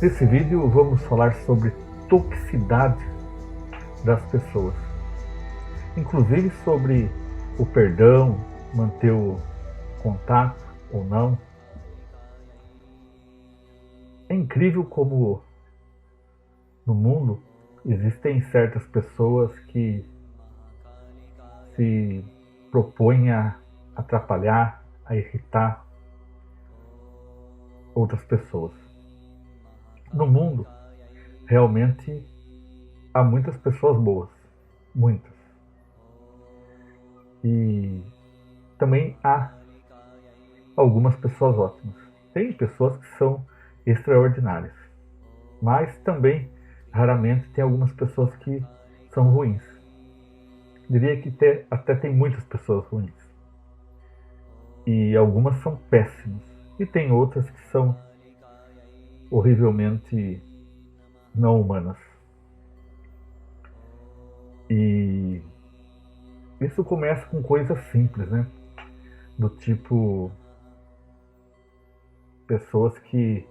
Nesse vídeo vamos falar sobre toxicidade das pessoas, inclusive sobre o perdão, manter o contato ou não. É incrível como no mundo existem certas pessoas que se propõem a atrapalhar, a irritar outras pessoas. No mundo, realmente há muitas pessoas boas, muitas. E também há algumas pessoas ótimas. Tem pessoas que são extraordinárias, mas também raramente tem algumas pessoas que são ruins. Diria que até tem muitas pessoas ruins. E algumas são péssimas. E tem outras que são horrivelmente não humanas. E isso começa com coisas simples, né? Do tipo pessoas que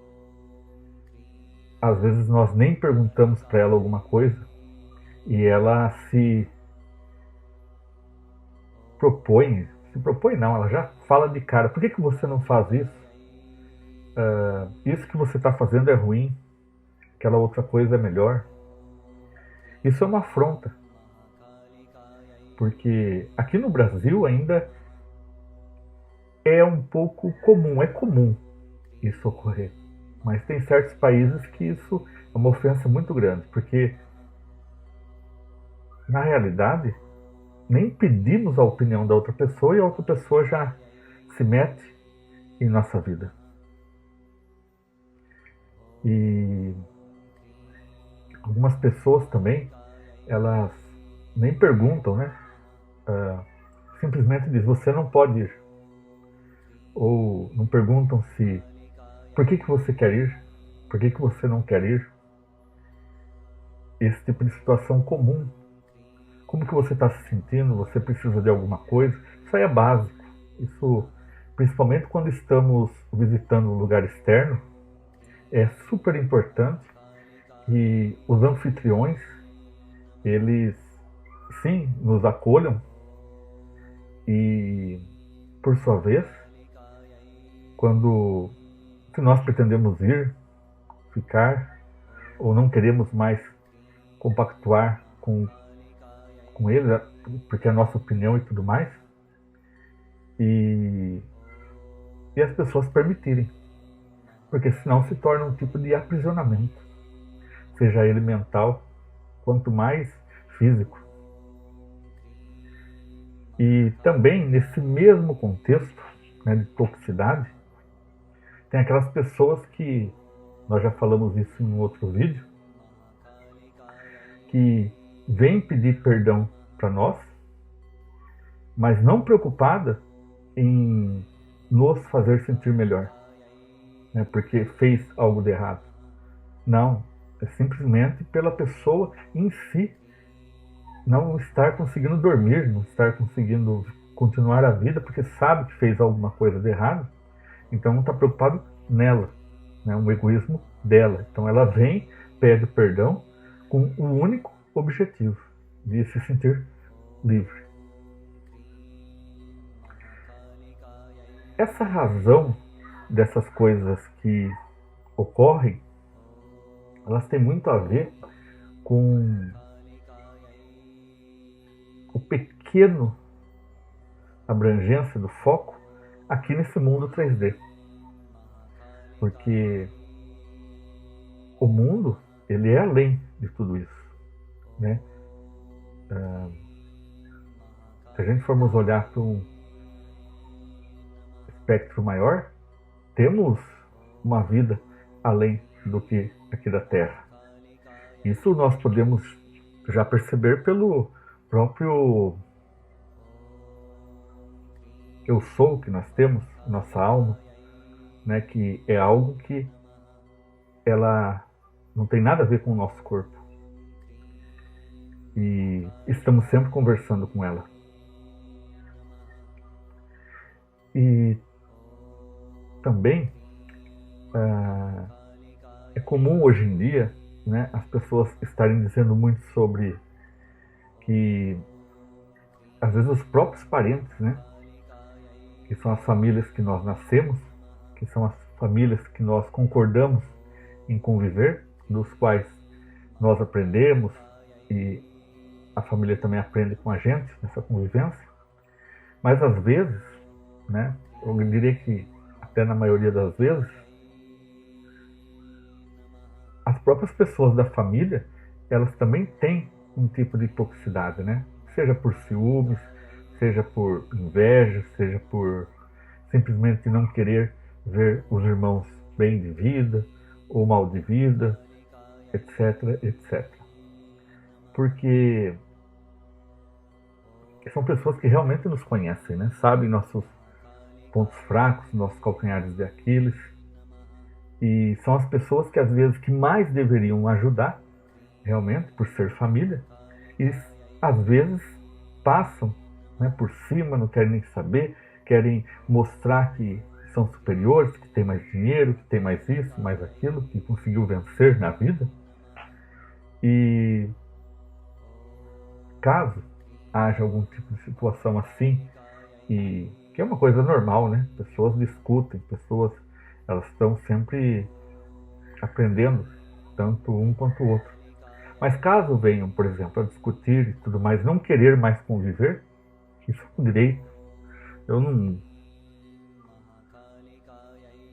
às vezes nós nem perguntamos para ela alguma coisa e ela se propõe não, ela já fala de cara, por que você não faz isso? Isso que você está fazendo é ruim, aquela outra coisa é melhor. Isso é uma afronta, porque aqui no Brasil ainda é um pouco comum, é comum isso ocorrer. Mas tem certos países que isso é uma ofensa muito grande, porque na realidade nem pedimos a opinião da outra pessoa e a outra pessoa já se mete em nossa vida. E algumas pessoas também, elas nem perguntam, né? Simplesmente diz, você não pode ir. Ou não perguntam se, por que você quer ir? Por que você não quer ir? Esse tipo de situação comum. Como que você está se sentindo? Você precisa de alguma coisa? Isso aí é básico. Isso, principalmente quando estamos visitando um lugar externo, é super importante. E os anfitriões, eles sim nos acolham e, por sua vez, quando se nós pretendemos ir, ficar ou não queremos mais compactuar com eles, porque é a nossa opinião e tudo mais, e, e as pessoas permitirem, porque senão se torna um tipo de aprisionamento, seja ele mental, quanto mais físico. E também nesse mesmo contexto, né, de toxicidade, tem aquelas pessoas que, nós já falamos isso em um outro vídeo, que vêm pedir perdão para nós, mas não preocupada em nos fazer sentir melhor, né, porque fez algo de errado. Não, é simplesmente pela pessoa em si não estar conseguindo dormir, não estar conseguindo continuar a vida, porque sabe que fez alguma coisa de errado, então não está preocupado nela, né, um egoísmo dela. Então ela vem, pede perdão com o único objetivo de se sentir livre. Essa razão dessas coisas que ocorrem, elas têm muito a ver com o pequeno abrangência do foco aqui nesse mundo 3D. Porque o mundo, ele é além de tudo isso, né? Se a gente formos olhar para um espectro maior, temos uma vida além do que aqui da Terra. Isso nós podemos já perceber pelo próprio eu sou que nós temos, nossa alma, né, que é algo que ela não tem nada a ver com o nosso corpo. E estamos sempre conversando com ela. E também é comum hoje em dia, né, as pessoas estarem dizendo muito sobre que, às vezes, os próprios parentes, né, que são as famílias que nós nascemos, que são as famílias que nós concordamos em conviver, dos quais nós aprendemos e a família também aprende com a gente nessa convivência, mas às vezes, né, eu diria que até na maioria das vezes, as próprias pessoas da família, elas também têm um tipo de toxicidade, né? Seja por ciúmes, seja por inveja, seja por simplesmente não querer ver os irmãos bem de vida ou mal de vida, etc, etc. Porque são pessoas que realmente nos conhecem, né? Sabem nossos pontos fracos, nossos calcanhares de Aquiles, e são as pessoas que às vezes que mais deveriam ajudar, realmente, por ser família, e às vezes passam, né, por cima, não querem nem saber, querem mostrar que são superiores, que tem mais dinheiro, que tem mais isso, mais aquilo, que conseguiu vencer na vida. E caso haja algum tipo de situação assim, e que é uma coisa normal, né? Pessoas discutem, pessoas elas estão sempre aprendendo, tanto um quanto o outro. Mas caso venham, por exemplo, a discutir e tudo mais, não querer mais conviver, isso é um direito. Eu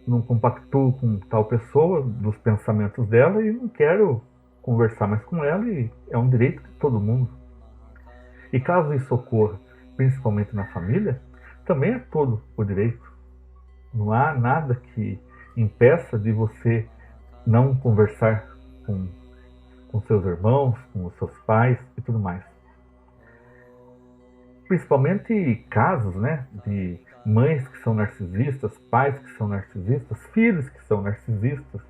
não compactuo com tal pessoa, dos pensamentos dela, e não quero conversar mais com ela, e é um direito de todo mundo. E caso isso ocorra, principalmente na família, também é todo o direito. Não há nada que impeça de você não conversar com seus irmãos, com os seus pais e tudo mais. Principalmente casos, né, de mães que são narcisistas, pais que são narcisistas, filhos que são narcisistas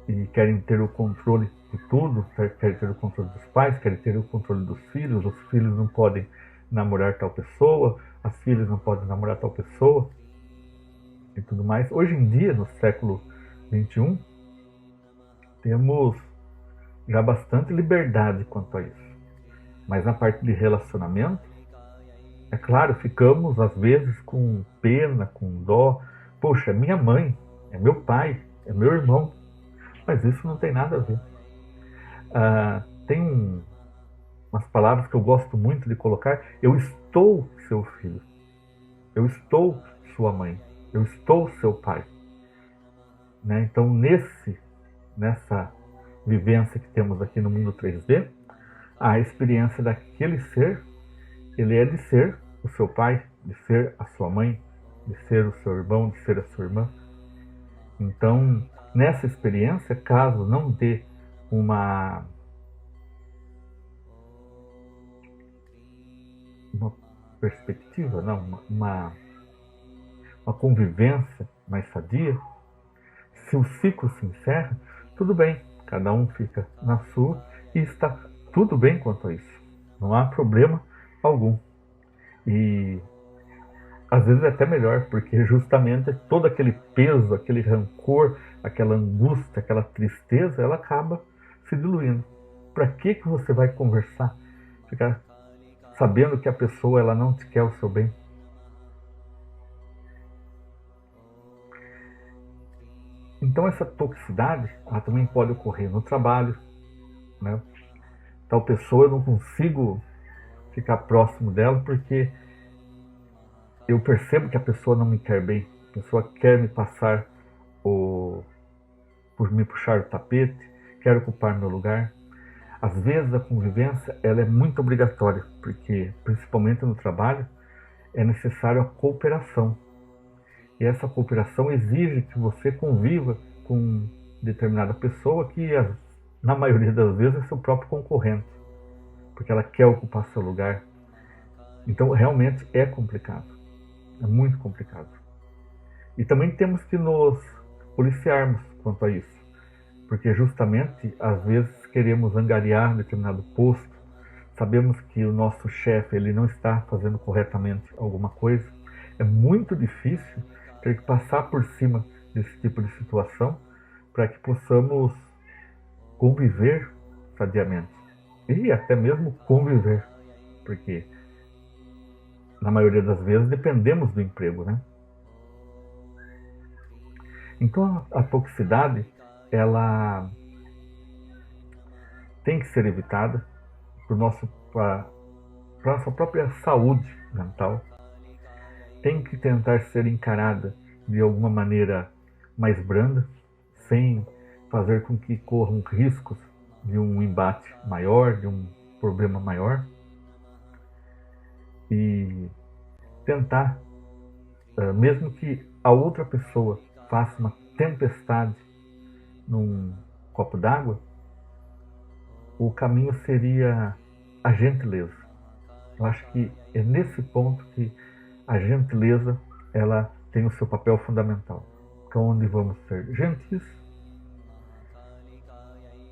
e querem ter o controle de tudo, querem ter o controle dos pais, querem ter o controle dos filhos, os filhos não podem namorar tal pessoa, as filhas não podem namorar tal pessoa e tudo mais. Hoje em dia, no século XXI, temos já bastante liberdade quanto a isso. Mas na parte de relacionamento, é claro, ficamos às vezes com pena, com dó. Poxa, é minha mãe, é meu pai, é meu irmão. Mas isso não tem nada a ver. Tem umas palavras que eu gosto muito de colocar. Eu estou seu filho. Eu estou sua mãe. Eu estou seu pai. Né? Então, nessa vivência que temos aqui no mundo 3D, a experiência daquele ser, ele é de ser o seu pai, de ser a sua mãe, de ser o seu irmão, de ser a sua irmã. Então, nessa experiência, caso não dê uma perspectiva, não, uma convivência mais sadia, se o ciclo se encerra, tudo bem, cada um fica na sua e está tudo bem quanto a isso. Não há problema algum. E às vezes é até melhor, porque justamente todo aquele peso, aquele rancor, aquela angústia, aquela tristeza, ela acaba se diluindo. Para que você vai conversar? Ficar sabendo que a pessoa ela não te quer o seu bem? Então essa toxicidade ela também pode ocorrer no trabalho, né? Tal pessoa eu não consigo ficar próximo dela porque eu percebo que a pessoa não me quer bem, a pessoa quer me passar por me puxar o tapete, quer ocupar meu lugar. Às vezes a convivência ela é muito obrigatória, porque principalmente no trabalho é necessário a cooperação. E essa cooperação exige que você conviva com determinada pessoa que, na maioria das vezes, é seu próprio concorrente, porque ela quer ocupar seu lugar. Então, realmente é complicado. É muito complicado. E também temos que nos policiarmos quanto a isso, porque justamente, às vezes, queremos angariar um determinado posto, sabemos que o nosso chefe ele não está fazendo corretamente alguma coisa. É muito difícil ter que passar por cima desse tipo de situação, para que possamos conviver sadiamente e até mesmo conviver, porque na maioria das vezes dependemos do emprego, né? Então a toxicidade, ela tem que ser evitada para a nossa própria saúde mental, tem que tentar ser encarada de alguma maneira mais branda, sem fazer com que corram riscos de um embate maior, de um problema maior, e tentar, mesmo que a outra pessoa faça uma tempestade num copo d'água, o caminho seria a gentileza. Eu acho que é nesse ponto que a gentileza, ela tem o seu papel fundamental. Então, onde vamos ser gentis,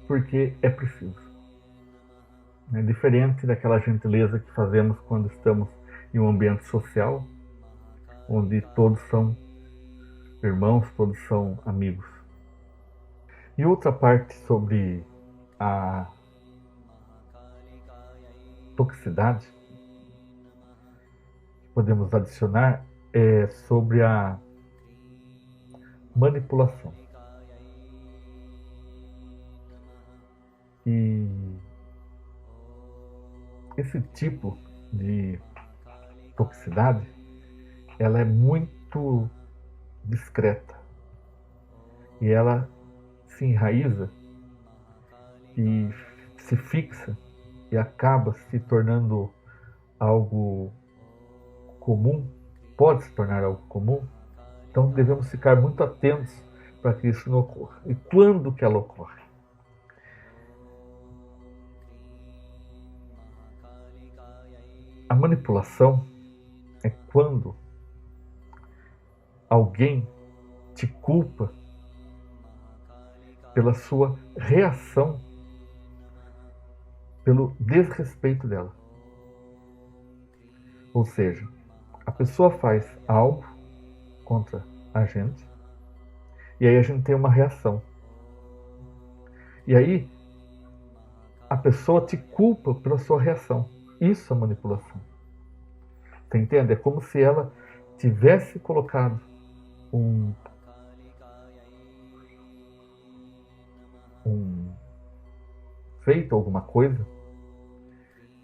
porque é preciso. É diferente daquela gentileza que fazemos quando estamos em um ambiente social, onde todos são irmãos, todos são amigos. E outra parte sobre a toxicidade que podemos adicionar é sobre a manipulação. E esse tipo de toxicidade, ela é muito discreta e ela se enraiza e se fixa e acaba se tornando algo comum, pode se tornar algo comum. Então devemos ficar muito atentos para que isso não ocorra. E quando que ela ocorre? A manipulação é quando alguém te culpa pela sua reação, pelo desrespeito dela. Ou seja, a pessoa faz algo contra a gente e aí a gente tem uma reação. E aí a pessoa te culpa pela sua reação. Isso é manipulação. Você entende? É como se ela tivesse colocado feito alguma coisa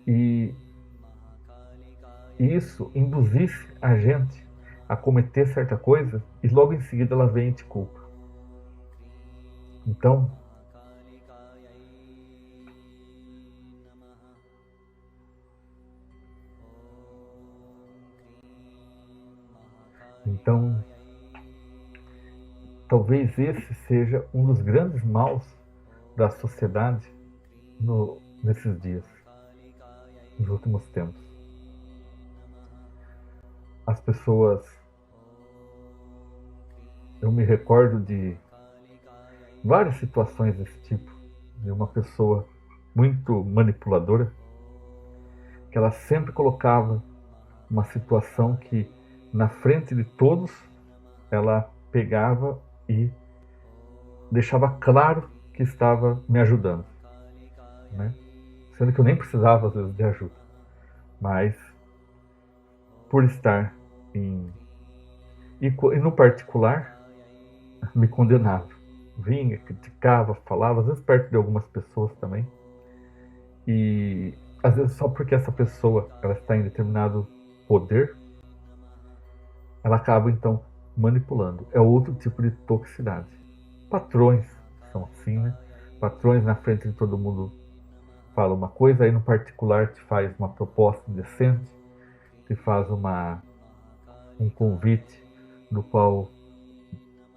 e isso induzisse a gente a cometer certa coisa e logo em seguida ela vem e te culpa. Então, talvez esse seja um dos grandes maus da sociedade nesses dias, nos últimos tempos. As pessoas, eu me recordo de várias situações desse tipo, de uma pessoa muito manipuladora, que ela sempre colocava uma situação que na frente de todos ela pegava e deixava claro que estava me ajudando, né? Sendo que eu nem precisava às vezes de ajuda, mas por estar e no particular me condenava, vinha, criticava, falava, às vezes perto de algumas pessoas também, e às vezes só porque essa pessoa ela está em determinado poder, ela acaba então manipulando. É outro tipo de toxicidade. Patrões são assim, né? Patrões na frente de todo mundo fala uma coisa, aí no particular te faz uma proposta indecente, te faz um convite no qual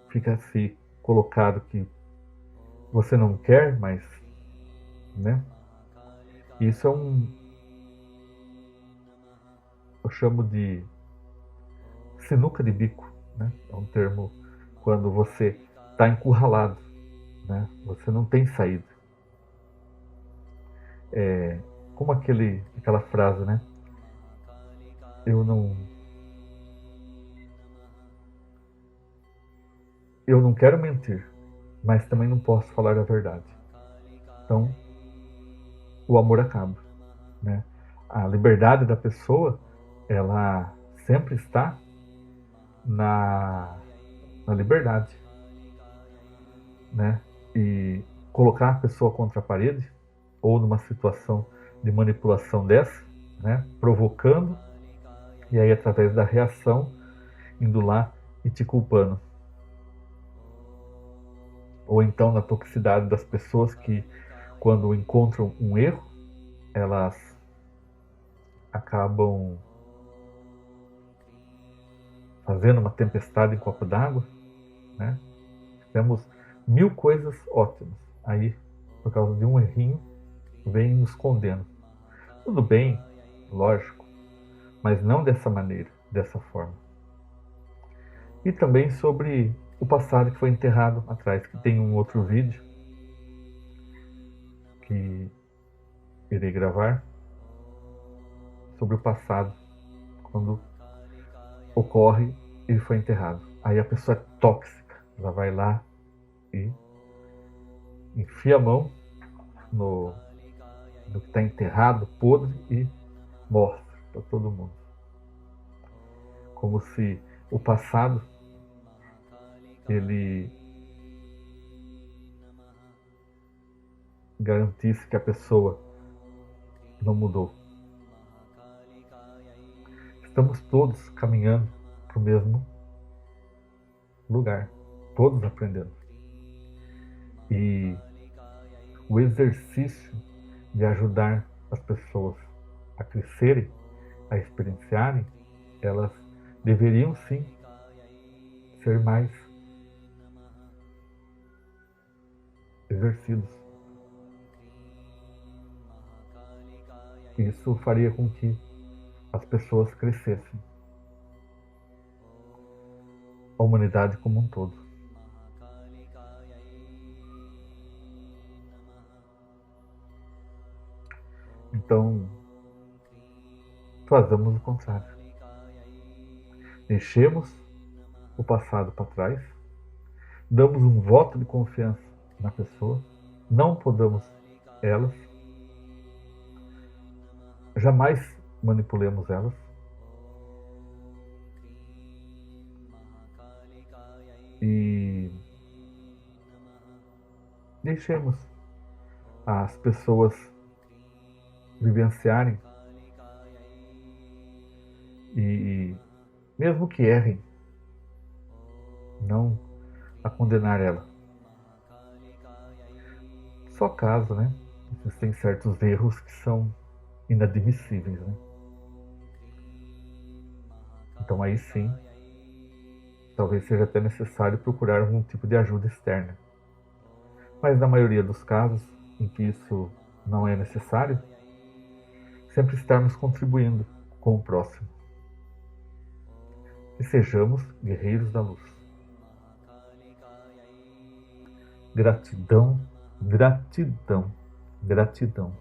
fica assim colocado que você não quer, mas, né? Isso eu chamo de sinuca de bico, né? É um termo quando você está encurralado, né? Você não tem saída. Como aquela frase, né? Eu não quero mentir, mas também não posso falar a verdade. Então, o amor acaba, né? A liberdade da pessoa, ela sempre está na liberdade, né? E colocar a pessoa contra a parede ou numa situação de manipulação dessa, né? Provocando, e aí através da reação indo lá e te culpando. Ou então na toxicidade das pessoas que, quando encontram um erro, elas acabam fazendo uma tempestade em copo d'água, né? Temos mil coisas ótimas. Aí, por causa de um errinho, vem nos condena. Tudo bem, lógico, mas não dessa maneira, dessa forma. E também sobre o passado que foi enterrado atrás, que tem um outro vídeo que irei gravar sobre o passado, quando ocorre ele foi enterrado. Aí a pessoa é tóxica, ela vai lá e enfia a mão no que está enterrado, podre, e mostra para todo mundo. Como se o passado ele garantisse que a pessoa não mudou. Estamos todos caminhando para o mesmo lugar, todos aprendendo. E o exercício de ajudar as pessoas a crescerem, a experienciarem, elas deveriam sim ser mais exercidos. Isso faria com que as pessoas crescessem, a humanidade como um todo. Então, façamos o contrário. Deixemos o passado para trás, damos um voto de confiança na pessoa, não podamos elas, jamais manipulemos elas, e deixemos as pessoas vivenciarem, e mesmo que errem, não a condenar ela. Só caso, né? Existem certos erros que são inadmissíveis, né? Então aí sim, talvez seja até necessário procurar algum tipo de ajuda externa. Mas na maioria dos casos em que isso não é necessário, sempre estarmos contribuindo com o próximo. E sejamos guerreiros da luz. Gratidão, gratidão, gratidão.